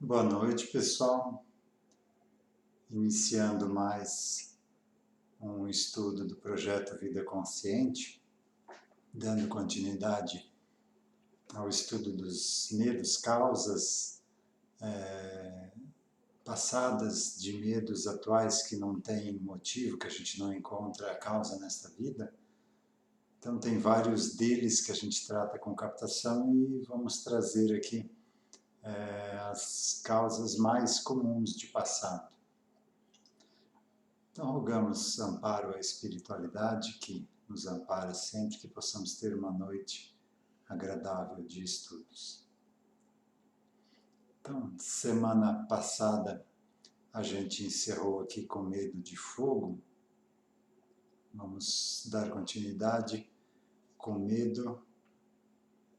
Boa noite, pessoal. Iniciando mais um estudo do projeto Vida Consciente, dando continuidade ao estudo dos medos, causas passadas de medos atuais que não têm motivo, que a gente não encontra a causa nesta vida. Então, tem vários deles que a gente trata com captação e vamos trazer aqui as causas mais comuns de passado. Então, rogamos amparo à espiritualidade que nos ampara sempre, que possamos ter uma noite agradável de estudos. Então, semana passada a gente encerrou aqui com medo de fogo. Vamos dar continuidade com medo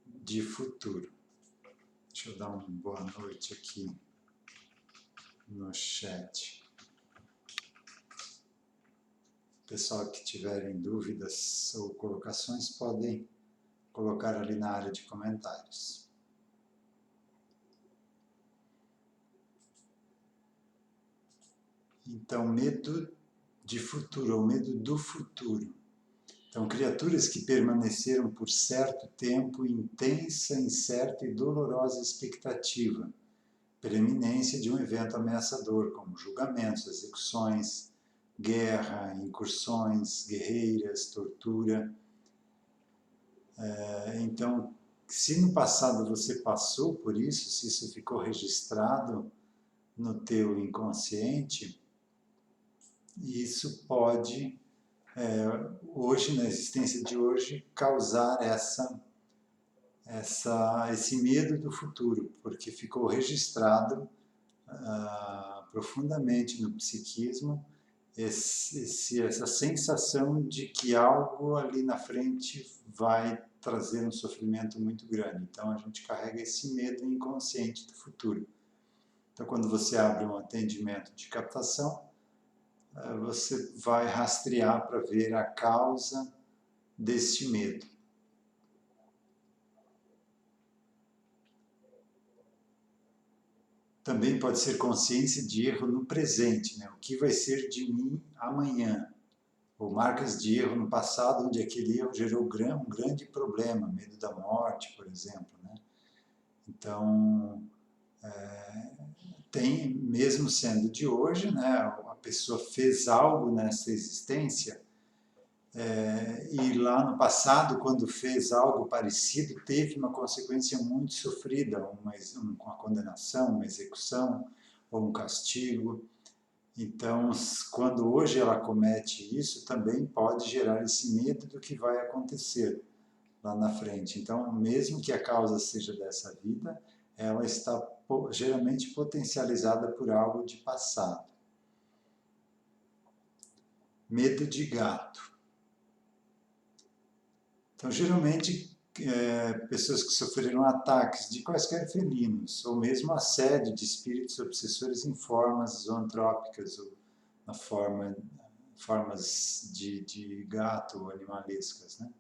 de futuro. Deixa eu dar uma boa noite aqui no chat. Pessoal que tiverem dúvidas ou colocações podem colocar ali na área de comentários. Então, medo de futuro, ou medo do futuro. Então, criaturas que permaneceram por certo tempo em intensa, incerta e dolorosa expectativa, preeminência de um evento ameaçador, como julgamentos, execuções, guerra, incursões guerreiras, tortura. Então, se no passado você passou por isso, se isso ficou registrado no teu inconsciente, isso pode, hoje, na existência de hoje, causar esse medo do futuro, porque ficou registrado profundamente no psiquismo essa sensação de que algo ali na frente vai trazer um sofrimento muito grande. Então, a gente carrega esse medo inconsciente do futuro. Então, quando você abre um atendimento de captação, você vai rastrear para ver a causa deste medo. Também pode ser consciência de erro no presente, né? O que vai ser de mim amanhã? Ou marcas de erro no passado, onde aquele erro gerou um grande problema, medo da morte, por exemplo, né? Então, tem, mesmo sendo de hoje, né? A pessoa fez algo nessa existência, e lá no passado, quando fez algo parecido, teve uma consequência muito sofrida, uma condenação, uma execução ou um castigo. Então, quando hoje ela comete isso, também pode gerar esse medo do que vai acontecer lá na frente. Então, mesmo que a causa seja dessa vida, ela está geralmente potencializada por algo de passado. Medo de gato. Então, geralmente, pessoas que sofreram ataques de quaisquer felinos, ou mesmo assédio de espíritos obsessores em formas zoantrópicas, ou na formas de gato ou animalescas, né?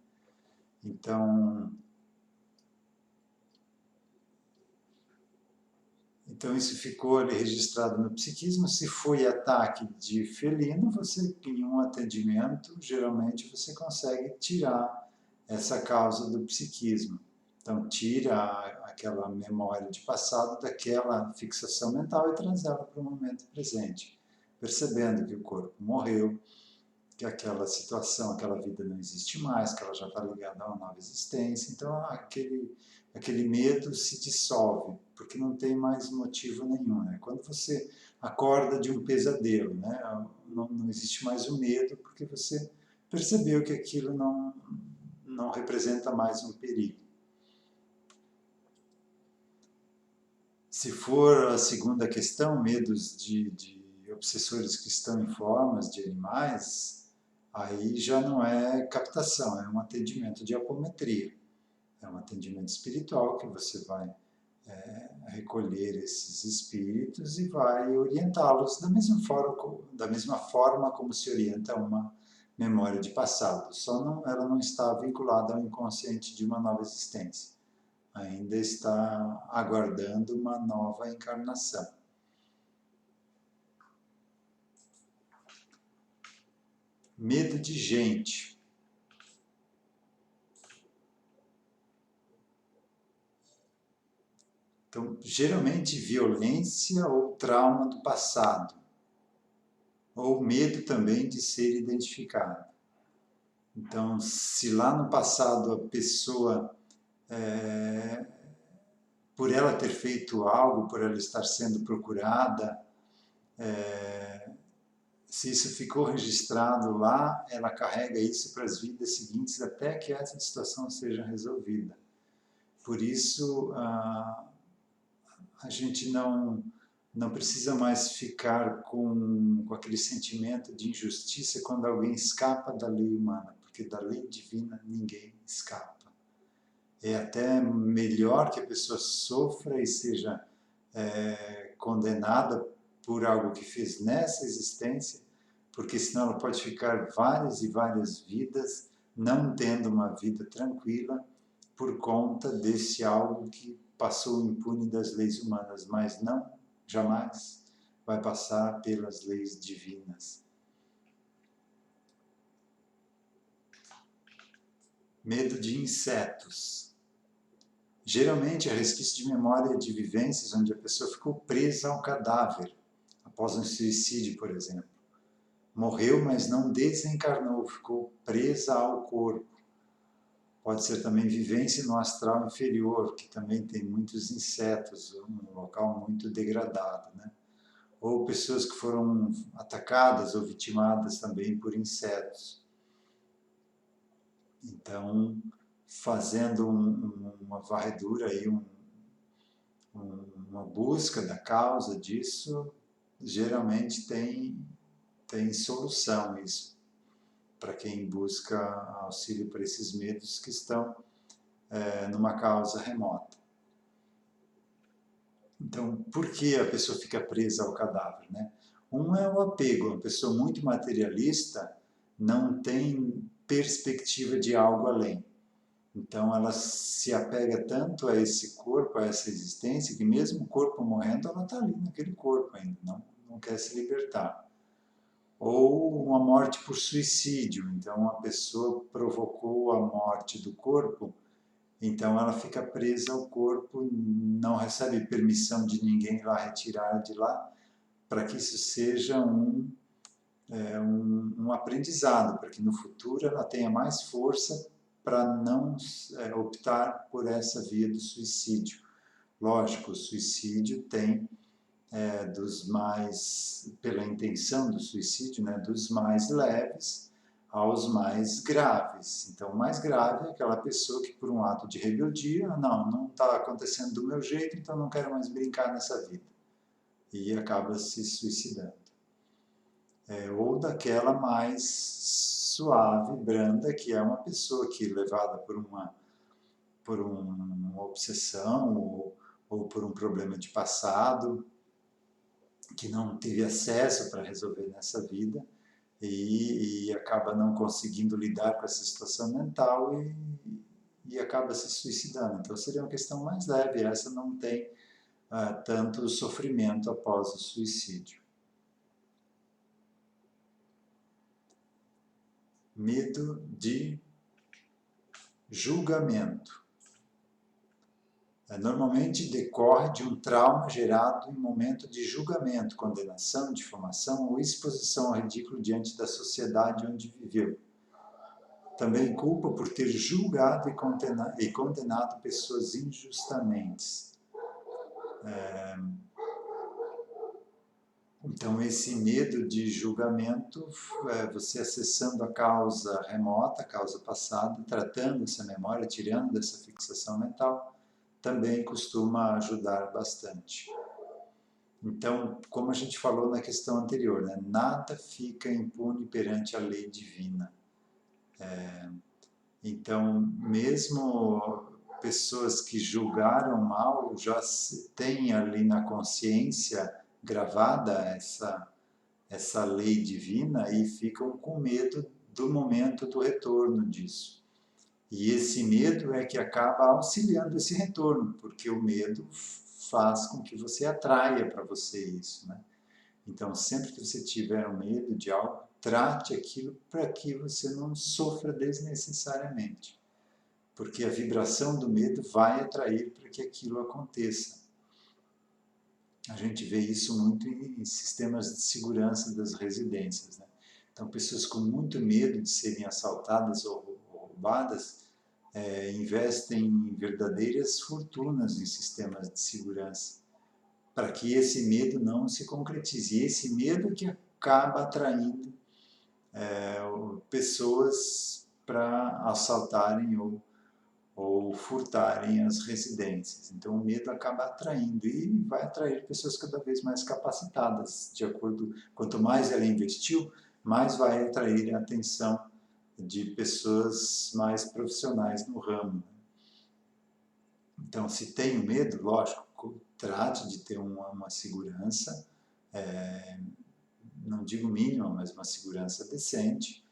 Então, isso ficou ali registrado no psiquismo. Se foi ataque de felino, você, em um atendimento, geralmente você consegue tirar essa causa do psiquismo. Então, tira aquela memória de passado daquela fixação mental e traz ela para o momento presente, percebendo que o corpo morreu, que aquela situação, aquela vida não existe mais, que ela já está ligada a uma nova existência. Então, aquele medo se dissolve, porque não tem mais motivo nenhum, né? Quando você acorda de um pesadelo, né? Não existe mais o medo, porque você percebeu que aquilo não representa mais um perigo. Se for a segunda questão, medos de obsessores que estão em formas de animais, aí já não é captação, é um atendimento de apometria. É um atendimento espiritual que você vai recolher esses espíritos e vai orientá-los da mesma forma como se orienta uma memória de passado. Só ela não está vinculada ao inconsciente de uma nova existência. ainda está aguardando uma nova encarnação. Medo de gente. Então, geralmente violência ou trauma do passado, ou medo também de ser identificado. Então, se lá no passado a pessoa, por ela ter feito algo, por ela estar sendo procurada, se isso ficou registrado lá, ela carrega isso para as vidas seguintes até que essa situação seja resolvida. Por isso, a gente não precisa mais ficar com aquele sentimento de injustiça quando alguém escapa da lei humana, porque da lei divina ninguém escapa. É até melhor que a pessoa sofra e seja condenada por algo que fez nessa existência, porque senão ela pode ficar várias e várias vidas não tendo uma vida tranquila por conta desse algo que passou impune das leis humanas, mas não, jamais vai passar pelas leis divinas. Medo de insetos. Geralmente é resquício de memória de vivências onde a pessoa ficou presa ao cadáver, após um suicídio, por exemplo. Morreu, mas não desencarnou, ficou presa ao corpo. Pode ser também vivência no astral inferior, que também tem muitos insetos, um local muito degradado, né? Ou pessoas que foram atacadas ou vitimadas também por insetos. Então, fazendo uma varredura aí, uma busca da causa disso, geralmente tem solução isso, para quem busca auxílio para esses medos que estão numa causa remota. Então, por que a pessoa fica presa ao cadáver, né? Um é o apego, uma pessoa muito materialista não tem perspectiva de algo além. Então, ela se apega tanto a esse corpo, a essa existência, que mesmo o corpo morrendo, ela está ali naquele corpo ainda, não quer se libertar. Ou uma morte por suicídio, então a pessoa provocou a morte do corpo, então ela fica presa ao corpo, não recebe permissão de ninguém ir lá retirar de lá, para que isso seja um aprendizado, para que no futuro ela tenha mais força para não optar por essa via do suicídio. Lógico, o suicídio tem pela intenção do suicídio, né, dos mais leves aos mais graves. Então, o mais grave é aquela pessoa que, por um ato de rebeldia, não está acontecendo do meu jeito, então não quero mais brincar nessa vida. E acaba se suicidando. Ou daquela mais suave, branda, que é uma pessoa que, levada por uma obsessão ou por um problema de passado, que não teve acesso para resolver nessa vida e acaba não conseguindo lidar com essa situação mental e acaba se suicidando. Então seria uma questão mais leve, essa não tem tanto sofrimento após o suicídio. Medo de julgamento. Normalmente decorre de um trauma gerado em momento de julgamento, condenação, difamação ou exposição ao ridículo diante da sociedade onde viveu. Também culpa por ter julgado e condenado pessoas injustamente. Então, esse medo de julgamento, você acessando a causa remota, a causa passada, tratando essa memória, tirando dessa fixação mental, também costuma ajudar bastante. Então, como a gente falou na questão anterior, né, nada fica impune perante a lei divina. Então, mesmo pessoas que julgaram mal já têm ali na consciência gravada essa lei divina e ficam com medo do momento do retorno disso. E esse medo é que acaba auxiliando esse retorno, porque o medo faz com que você atraia para você isso, né? Então, sempre que você tiver um medo de algo, trate aquilo para que você não sofra desnecessariamente. Porque a vibração do medo vai atrair para que aquilo aconteça. A gente vê isso muito em sistemas de segurança das residências, né? Então, pessoas com muito medo de serem assaltadas ou roubadas investem em verdadeiras fortunas em sistemas de segurança, para que esse medo não se concretize. E esse medo que acaba atraindo pessoas para assaltarem ou furtarem as residências. Então o medo acaba atraindo e vai atrair pessoas cada vez mais capacitadas, de acordo, quanto mais ela investiu, mais vai atrair a atenção de pessoas mais profissionais no ramo. Então, se tem medo, lógico, trate de ter uma segurança, não digo mínima, mas uma segurança decente,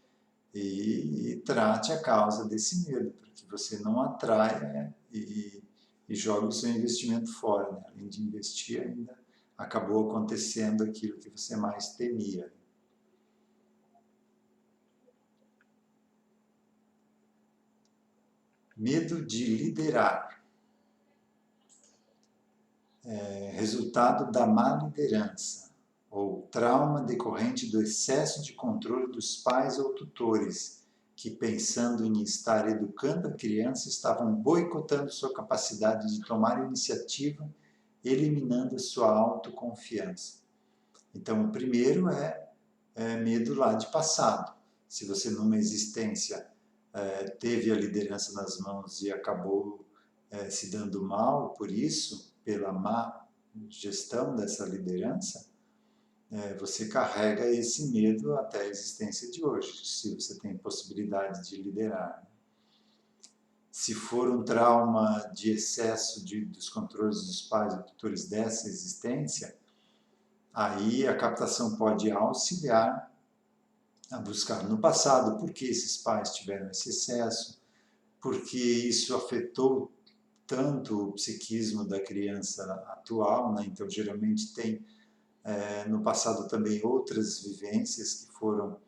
e trate a causa desse medo, para que você não atraia e jogue o seu investimento fora, né? Além de investir, ainda acabou acontecendo aquilo que você mais temia. Medo de liderar. Resultado da má liderança, ou trauma decorrente do excesso de controle dos pais ou tutores, que, pensando em estar educando a criança, estavam boicotando sua capacidade de tomar iniciativa, eliminando sua autoconfiança. Então, o primeiro é medo lá de passado. Se você, numa existência, teve a liderança nas mãos e acabou se dando mal por isso, pela má gestão dessa liderança, você carrega esse medo até a existência de hoje, se você tem possibilidade de liderar. Se for um trauma de excesso dos controles dos pais e tutores dessa existência, aí a captação pode auxiliar a buscar no passado por que esses pais tiveram esse excesso, porque isso afetou tanto o psiquismo da criança atual, né? Então geralmente tem no passado também outras vivências que foram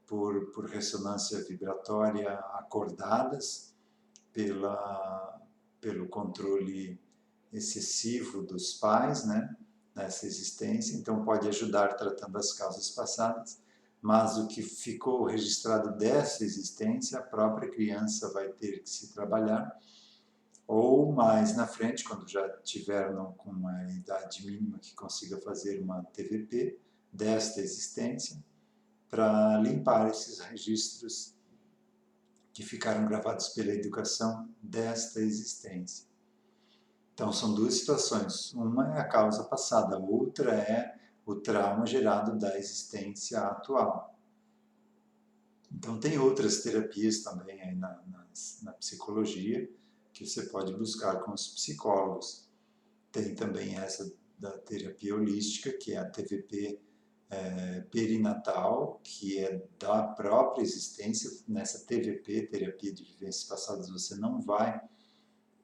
por ressonância vibratória acordadas pelo controle excessivo dos pais, né, nessa existência. Então pode ajudar tratando as causas passadas, mas o que ficou registrado dessa existência, a própria criança vai ter que se trabalhar, ou mais na frente, quando já tiver com uma idade mínima que consiga fazer uma TVP desta existência, para limpar esses registros que ficaram gravados pela educação desta existência. Então, são duas situações. Uma é a causa passada, a outra é o trauma gerado da existência atual. Então, tem outras terapias também aí na psicologia que você pode buscar com os psicólogos. Tem também essa da terapia holística, que é a TVP perinatal, que é da própria existência. Nessa TVP, terapia de vivências passadas, você não vai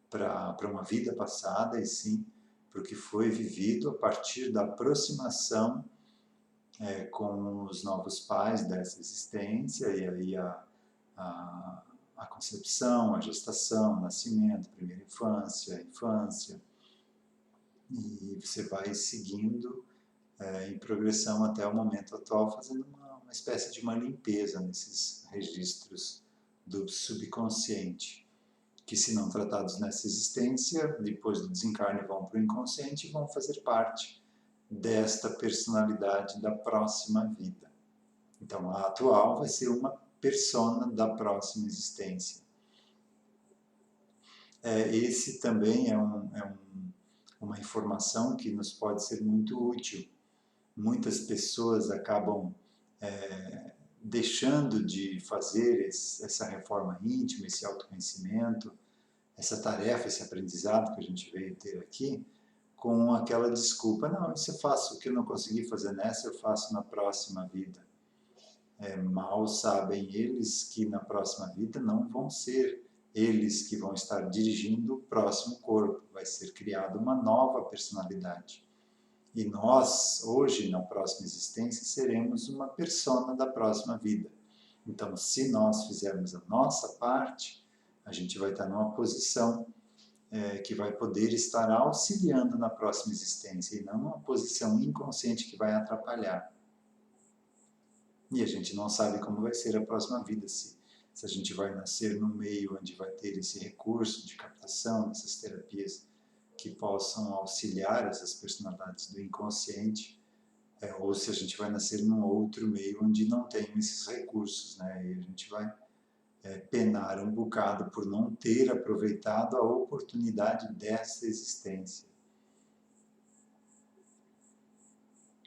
para uma vida passada, e sim para o que foi vivido a partir da aproximação com os novos pais dessa existência, e aí a concepção, a gestação, o nascimento, primeira infância, a infância, e você vai seguindo em progressão até o momento atual, fazendo uma espécie de uma limpeza nesses registros do subconsciente, que, se não tratados nessa existência, depois do desencarne vão para o inconsciente e vão fazer parte desta personalidade da próxima vida. Então, a atual vai ser uma persona da próxima existência. Esse também é uma informação que nos pode ser muito útil. Muitas pessoas acabam deixando de fazer essa reforma íntima, esse autoconhecimento, essa tarefa, esse aprendizado que a gente veio ter aqui, com aquela desculpa: não, isso eu faço, o que eu não consegui fazer nessa, eu faço na próxima vida. Mal sabem eles que na próxima vida não vão ser eles que vão estar dirigindo o próximo corpo, vai ser criada uma nova personalidade. E nós, hoje, na próxima existência, seremos uma persona da próxima vida. Então, se nós fizermos a nossa parte, a gente vai estar numa posição que vai poder estar auxiliando na próxima existência, e não uma posição inconsciente que vai atrapalhar. E a gente não sabe como vai ser a próxima vida, se a gente vai nascer num meio onde vai ter esse recurso de captação, dessas terapias que possam auxiliar essas personalidades do inconsciente, ou se a gente vai nascer num outro meio onde não tem esses recursos, né? E a gente vai penar um bocado por não ter aproveitado a oportunidade dessa existência.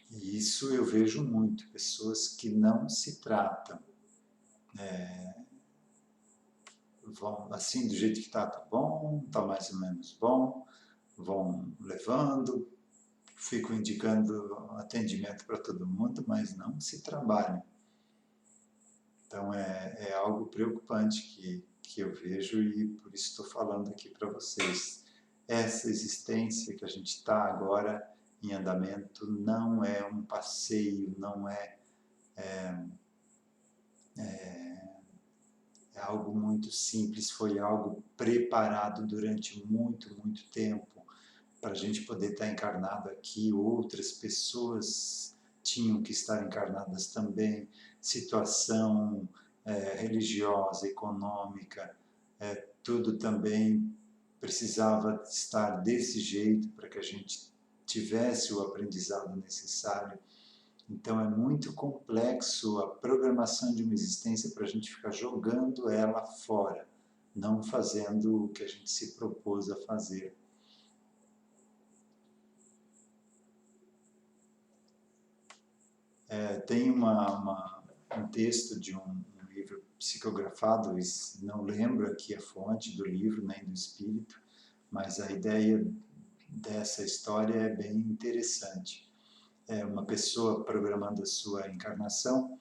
E isso eu vejo muito, pessoas que não se tratam, vão assim, do jeito que tá bom, tá mais ou menos bom, vão levando, ficam indicando atendimento para todo mundo, mas não se trabalham. Então é algo preocupante que eu vejo, e por isso estou falando aqui para vocês. Essa existência que a gente está agora em andamento não é um passeio, não é algo muito simples, foi algo preparado durante muito, muito tempo para a gente poder estar encarnado aqui. Outras pessoas tinham que estar encarnadas também, situação religiosa, econômica, tudo também precisava estar desse jeito para que a gente tivesse o aprendizado necessário. Então é muito complexo a programação de uma existência para a gente ficar jogando ela fora, não fazendo o que a gente se propôs a fazer. Tem um texto de um livro psicografado, não lembro aqui a fonte do livro nem do espírito, mas a ideia dessa história é bem interessante. Uma pessoa programando a sua encarnação,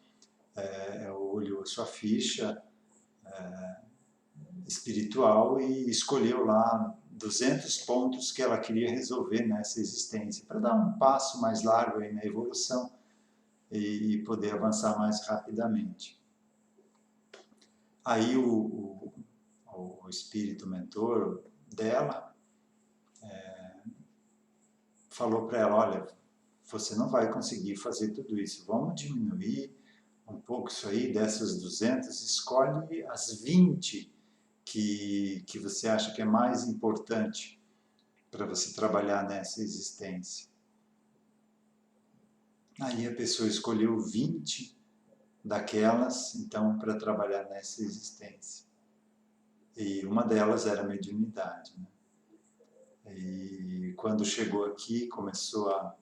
olhou a sua ficha espiritual e escolheu lá 200 pontos que ela queria resolver nessa existência, para dar um passo mais largo aí na evolução e poder avançar mais rapidamente. Aí o espírito mentor dela falou para ela, olha, você não vai conseguir fazer tudo isso, vamos diminuir um pouco isso aí, dessas 200, escolhe as 20 que você acha que é mais importante para você trabalhar nessa existência. Aí a pessoa escolheu 20 daquelas, então, para trabalhar nessa existência. E uma delas era a mediunidade, né? E quando chegou aqui, começou a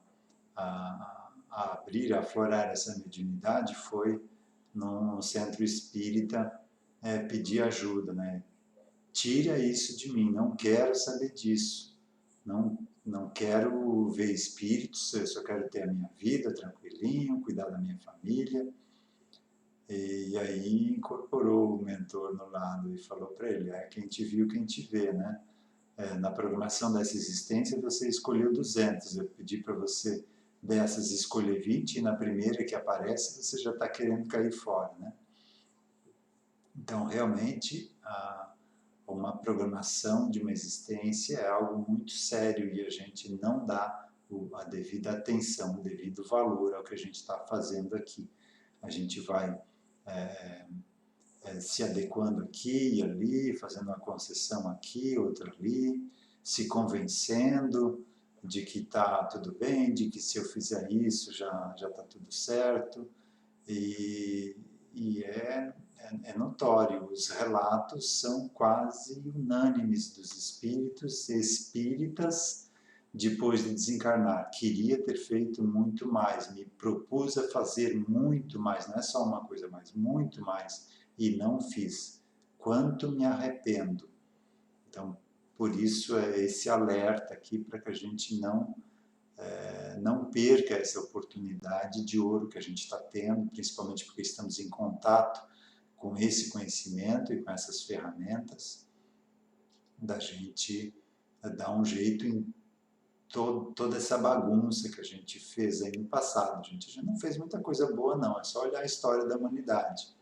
abrir, a aflorar essa mediunidade, foi num centro espírita pedir ajuda, né? Tira isso de mim, não quero saber disso, não quero ver espíritos, eu só quero ter a minha vida tranquilinho, cuidar da minha família. E aí incorporou o mentor no lado e falou para ele, quem te viu, quem te vê, né? Na programação dessa existência você escolheu 200, eu pedi para você dessas escolher 20 e na primeira que aparece você já está querendo cair fora, né? Então realmente uma programação de uma existência é algo muito sério e a gente não dá a devida atenção, o devido valor ao que a gente está fazendo aqui. A gente vai se adequando aqui e ali, fazendo uma concessão aqui, outra ali, se convencendo de que está tudo bem, de que se eu fizer isso já está tudo certo. E é notório, os relatos são quase unânimes dos espíritos espíritas depois de desencarnar. Queria ter feito muito mais, me propus a fazer muito mais, não é só uma coisa mais, muito mais, e não fiz. Quanto me arrependo. Então, por isso é esse alerta aqui para que a gente não não perca essa oportunidade de ouro que a gente está tendo, principalmente porque estamos em contato com esse conhecimento e com essas ferramentas, da gente dar um jeito em toda essa bagunça que a gente fez aí no passado. A gente já não fez muita coisa boa, não. É só olhar a história da humanidade.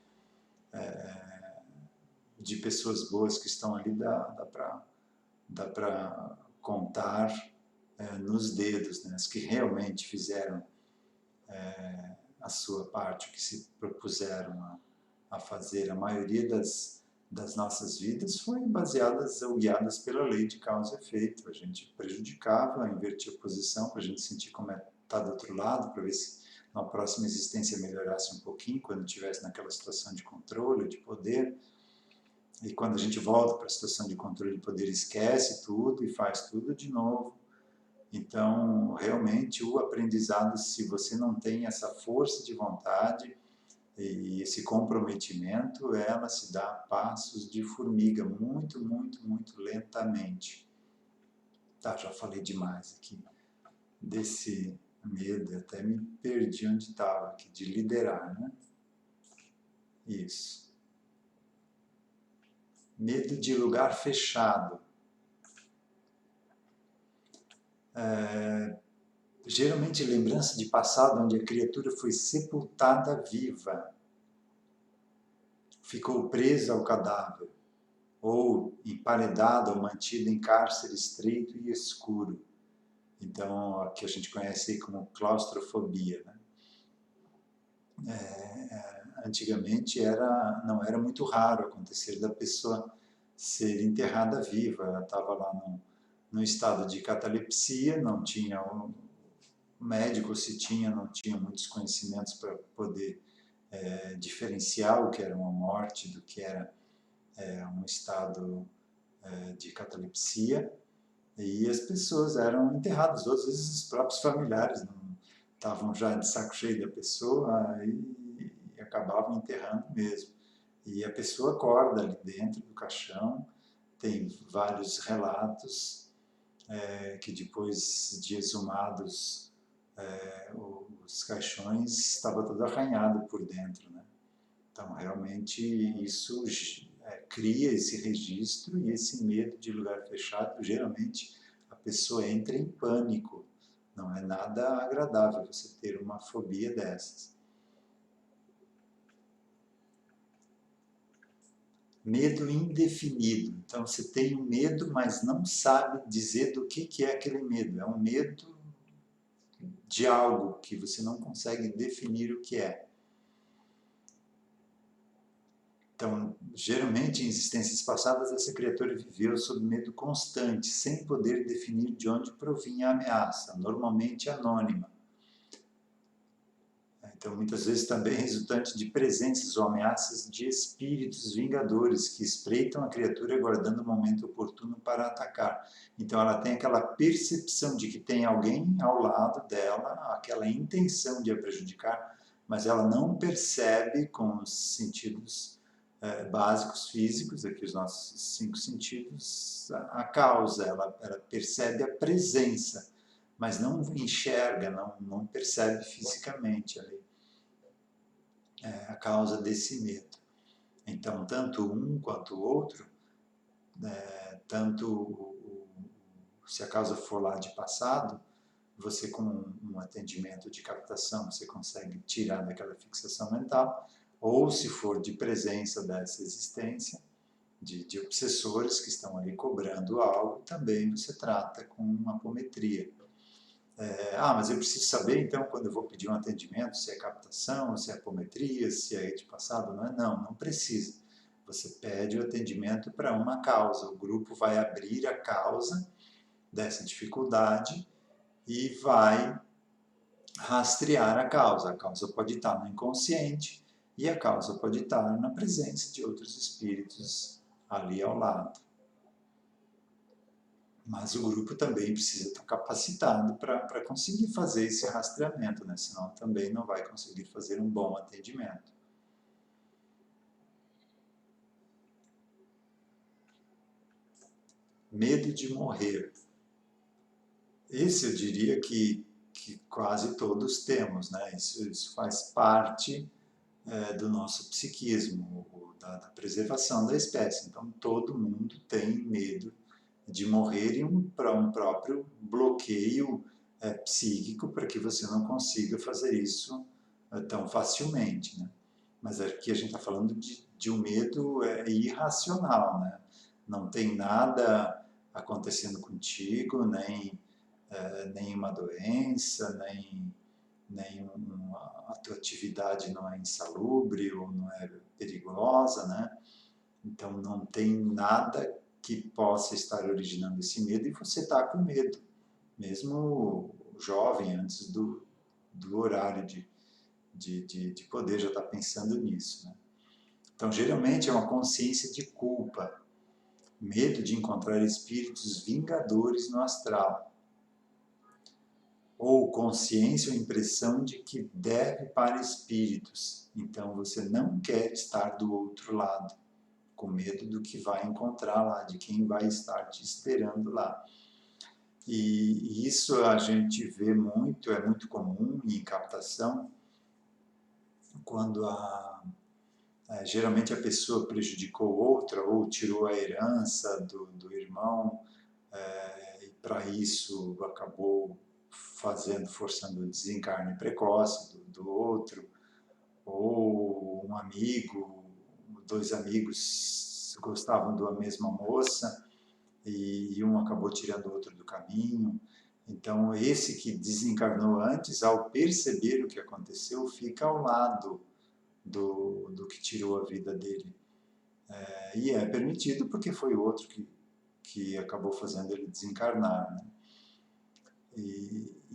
De pessoas boas que estão ali, dá para contar nos dedos, né? As que realmente fizeram a sua parte, o que se propuseram a fazer. A maioria das nossas vidas foi baseadas ou guiadas pela lei de causa e efeito. A gente prejudicava, invertia a posição para a gente sentir como é estar do outro lado, para ver se na próxima existência melhorasse um pouquinho, quando estivesse naquela situação de controle, de poder. E quando a gente volta para a situação de controle de poder, esquece tudo e faz tudo de novo. Então, realmente, o aprendizado, se você não tem essa força de vontade e esse comprometimento, ela se dá a passos de formiga, muito, muito, muito lentamente. Tá, já falei demais aqui desse medo, até me perdi onde estava aqui, de liderar, né? Isso. Medo de lugar fechado. Geralmente lembrança de passado onde a criatura foi sepultada viva, ficou presa ao cadáver, ou emparedada ou mantida em cárcere estreito e escuro. Então, a que a gente conhece aí como claustrofobia, né? Antigamente não era muito raro acontecer da pessoa ser enterrada viva. Ela estava lá no estado de catalepsia, não tinha médico, se tinha, não tinha muitos conhecimentos para poder diferenciar o que era uma morte do que era um estado de catalepsia, e as pessoas eram enterradas. Às vezes os próprios familiares não estavam já de saco cheio da pessoa e acabavam enterrando mesmo. E a pessoa acorda ali dentro do caixão, tem vários relatos que depois de exumados os caixões estava todo arranhado por dentro, né? Então realmente isso cria esse registro e esse medo de lugar fechado. Geralmente a pessoa entra em pânico. Não é nada agradável você ter uma fobia dessas. Medo indefinido. Então você tem um medo, mas não sabe dizer do que é aquele medo. É um medo de algo que você não consegue definir o que é. Então, geralmente, em existências passadas, essa criatura viveu sob medo constante, sem poder definir de onde provinha a ameaça, normalmente anônima. Então, muitas vezes também resultante de presenças ou ameaças de espíritos vingadores que espreitam a criatura aguardando o momento oportuno para atacar. Então, ela tem aquela percepção de que tem alguém ao lado dela, aquela intenção de a prejudicar, mas ela não percebe com os sentidos básicos físicos, aqui os nossos 5 sentidos, a causa. Ela percebe a presença, mas não enxerga, não percebe fisicamente ali a causa desse medo. Então, tanto um quanto o outro, se a causa for lá de passado, você com um atendimento de captação, você consegue tirar daquela fixação mental, ou se for de presença dessa existência, de obsessores que estão ali cobrando algo, também você trata com uma apometria. Mas eu preciso saber, então, quando eu vou pedir um atendimento, se é captação, se é apometria, se é de passado, não é? Não precisa. Você pede o atendimento para uma causa. O grupo vai abrir a causa dessa dificuldade e vai rastrear a causa. A causa pode estar no inconsciente e a causa pode estar na presença de outros espíritos ali ao lado. Mas o grupo também precisa estar capacitado para conseguir fazer esse rastreamento, né? Senão também não vai conseguir fazer um bom atendimento. Medo de morrer. esse eu diria que quase todos temos, né? Isso faz parte do nosso psiquismo, da preservação da espécie. Então, todo mundo tem medo de morrer e para um próprio bloqueio psíquico para que você não consiga fazer isso tão facilmente, né? Mas aqui a gente está falando de um medo irracional, né? Não tem nada acontecendo contigo, nem nenhuma doença, a tua atividade não é insalubre ou não é perigosa, né? Então não tem nada que possa estar originando esse medo e você está com medo, mesmo jovem, antes do horário de poder já estar pensando nisso, né? Então geralmente é uma consciência de culpa, medo de encontrar espíritos vingadores no astral, ou consciência ou impressão de que deve para espíritos. Então você não quer estar do outro lado, com medo do que vai encontrar lá, de quem vai estar te esperando lá. E isso a gente vê muito, é muito comum em captação, quando geralmente a pessoa prejudicou outra ou tirou a herança do irmão, e para isso acabou forçando o desencarne precoce do outro, ou um amigo, dois amigos gostavam da mesma moça e um acabou tirando o outro do caminho. Então, esse que desencarnou antes, ao perceber o que aconteceu, fica ao lado do que tirou a vida dele. E é permitido porque foi o outro que acabou fazendo ele desencarnar, né?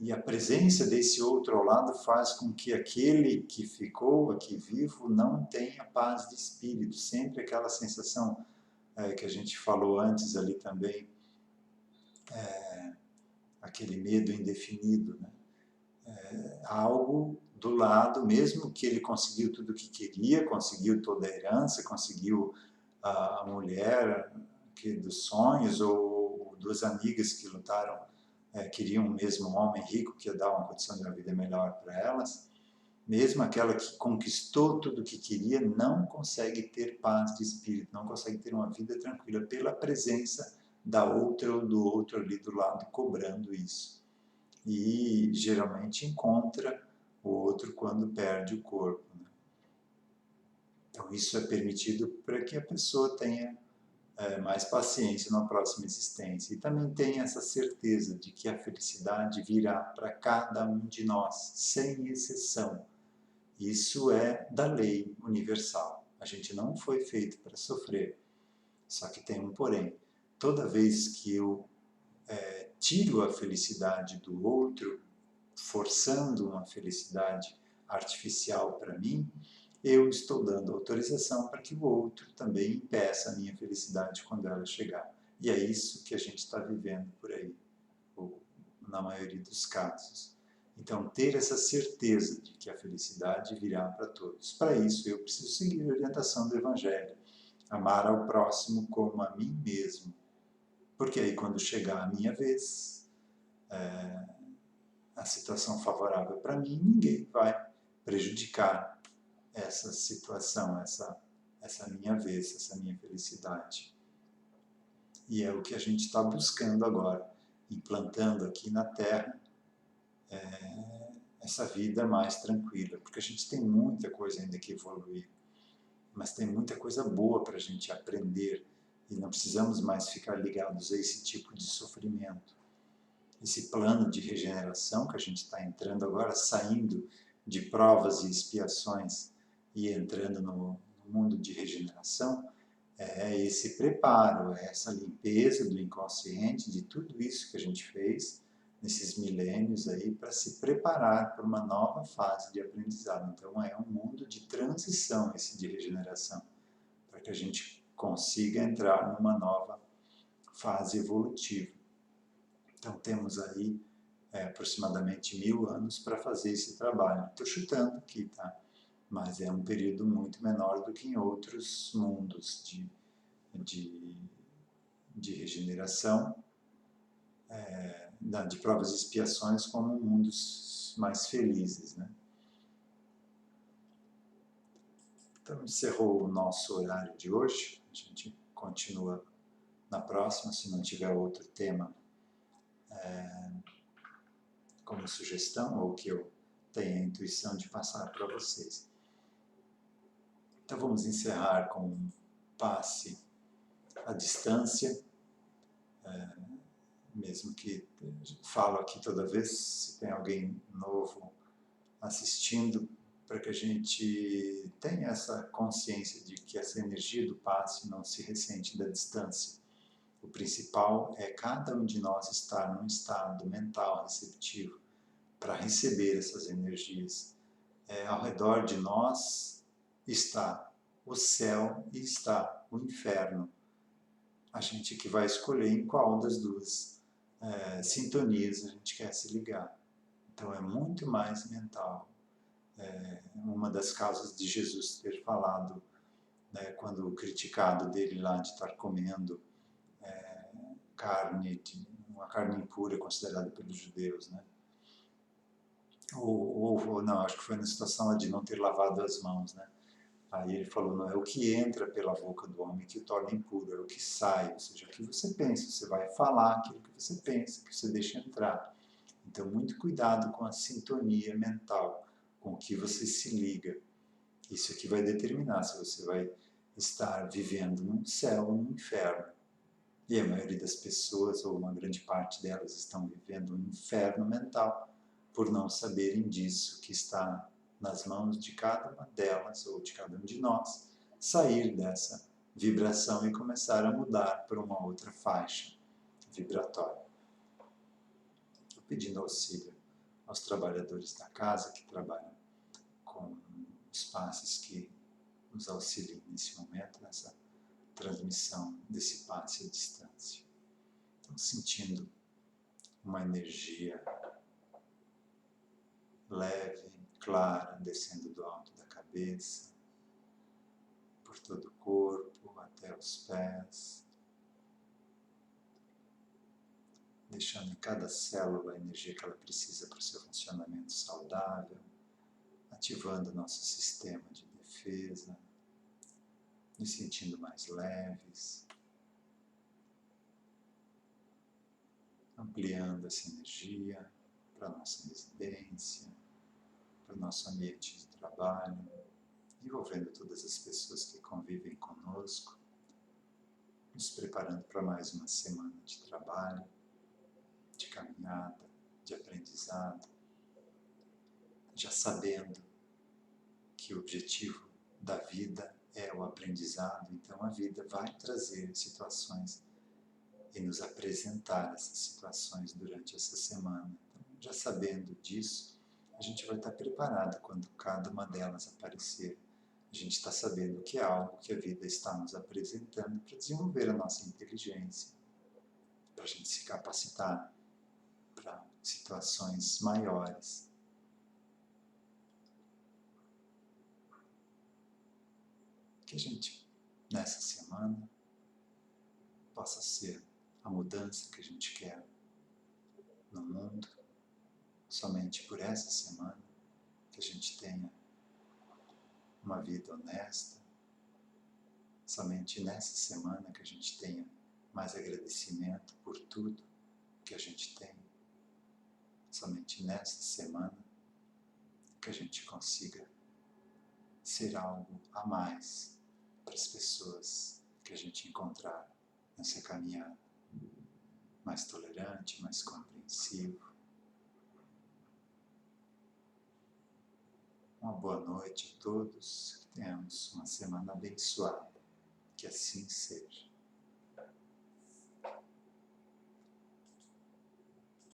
E a presença desse outro ao lado faz com que aquele que ficou aqui vivo não tenha paz de espírito. Sempre aquela sensação que a gente falou antes ali também, aquele medo indefinido, né? Algo do lado, mesmo que ele conseguiu tudo o que queria, conseguiu toda a herança, conseguiu a mulher dos sonhos, ou duas amigas que lutaram, queriam o mesmo homem rico que ia dar uma condição de uma vida melhor para elas, mesmo aquela que conquistou tudo o que queria, não consegue ter paz de espírito, não consegue ter uma vida tranquila pela presença da outra ou do outro ali do lado cobrando isso. E geralmente encontra o outro quando perde o corpo, né? Então isso é permitido para que a pessoa tenha mais paciência na próxima existência. E também tenha essa certeza de que a felicidade virá para cada um de nós, sem exceção. Isso é da lei universal. A gente não foi feito para sofrer. Só que tem um porém. Toda vez que eu tiro a felicidade do outro, forçando uma felicidade artificial para mim, eu estou dando autorização para que o outro também impeça a minha felicidade quando ela chegar. E é isso que a gente está vivendo por aí, ou na maioria dos casos. Então, ter essa certeza de que a felicidade virá para todos. Para isso, eu preciso seguir a orientação do Evangelho. Amar ao próximo como a mim mesmo. Porque aí, quando chegar a minha vez, a situação favorável para mim, ninguém vai prejudicar essa situação, essa minha vez, essa minha felicidade. E é o que a gente está buscando agora, implantando aqui na Terra essa vida mais tranquila, porque a gente tem muita coisa ainda que evoluir, mas tem muita coisa boa para a gente aprender e não precisamos mais ficar ligados a esse tipo de sofrimento. Esse plano de regeneração que a gente está entrando agora, saindo de provas e expiações e entrando no mundo de regeneração, é esse preparo, é essa limpeza do inconsciente, de tudo isso que a gente fez nesses milênios aí, para se preparar para uma nova fase de aprendizado. Então é um mundo de transição esse de regeneração, para que a gente consiga entrar numa nova fase evolutiva. Então temos aí aproximadamente 1000 anos para fazer esse trabalho. Estou chutando aqui, tá? Mas é um período muito menor do que em outros mundos de regeneração. de provas e expiações como mundos mais felizes, né? Então, encerrou o nosso horário de hoje. A gente continua na próxima, se não tiver outro tema como sugestão ou que eu tenha a intuição de passar para vocês. Então, vamos encerrar com um passe à distância, mesmo que falo aqui toda vez, se tem alguém novo assistindo, para que a gente tenha essa consciência de que essa energia do passe não se ressente da distância. O principal é cada um de nós estar num estado mental receptivo para receber essas energias. Ao redor de nós está o céu e está o inferno. A gente que vai escolher em qual das duas sintonias a gente quer se ligar. Então é muito mais mental. Uma das causas de Jesus ter falado, né, quando criticado dele lá de estar comendo carne, uma carne impura considerada pelos judeus, né? Ou não, acho que foi na situação de não ter lavado as mãos, né? Aí ele falou, não é o que entra pela boca do homem que o torna impuro, é o que sai, ou seja, o que você pensa, você vai falar aquilo que você pensa, que você deixa entrar. Então, muito cuidado com a sintonia mental, com o que você se liga. Isso aqui vai determinar se você vai estar vivendo num céu ou num inferno. E a maioria das pessoas, ou uma grande parte delas, estão vivendo um inferno mental por não saberem disso, que está nas mãos de cada uma delas, ou de cada um de nós, sair dessa vibração e começar a mudar para uma outra faixa vibratória. Estou pedindo auxílio aos trabalhadores da casa que trabalham com os passes que nos auxiliam nesse momento, nessa transmissão desse passe à distância. Então, sentindo uma energia leve, clara, descendo do alto da cabeça, por todo o corpo, até os pés, deixando em cada célula a energia que ela precisa para o seu funcionamento saudável, ativando o nosso sistema de defesa, nos sentindo mais leves, ampliando essa energia para a nossa residência, para o nosso ambiente de trabalho, envolvendo todas as pessoas que convivem conosco, nos preparando para mais uma semana de trabalho, de caminhada, de aprendizado, já sabendo que o objetivo da vida é o aprendizado, então a vida vai trazer situações e nos apresentar essas situações durante essa semana. Então, já sabendo disso, a gente vai estar preparado quando cada uma delas aparecer. A gente está sabendo que é algo que a vida está nos apresentando para desenvolver a nossa inteligência, para a gente se capacitar para situações maiores. Que a gente, nessa semana, possa ser a mudança que a gente quer no mundo, somente por essa semana, que a gente tenha uma vida honesta, somente nessa semana que a gente tenha mais agradecimento por tudo que a gente tem, somente nessa semana que a gente consiga ser algo a mais para as pessoas que a gente encontrar nessa caminhada, mais tolerante, mais compreensivo. Uma boa noite a todos, que tenhamos uma semana abençoada, que assim seja.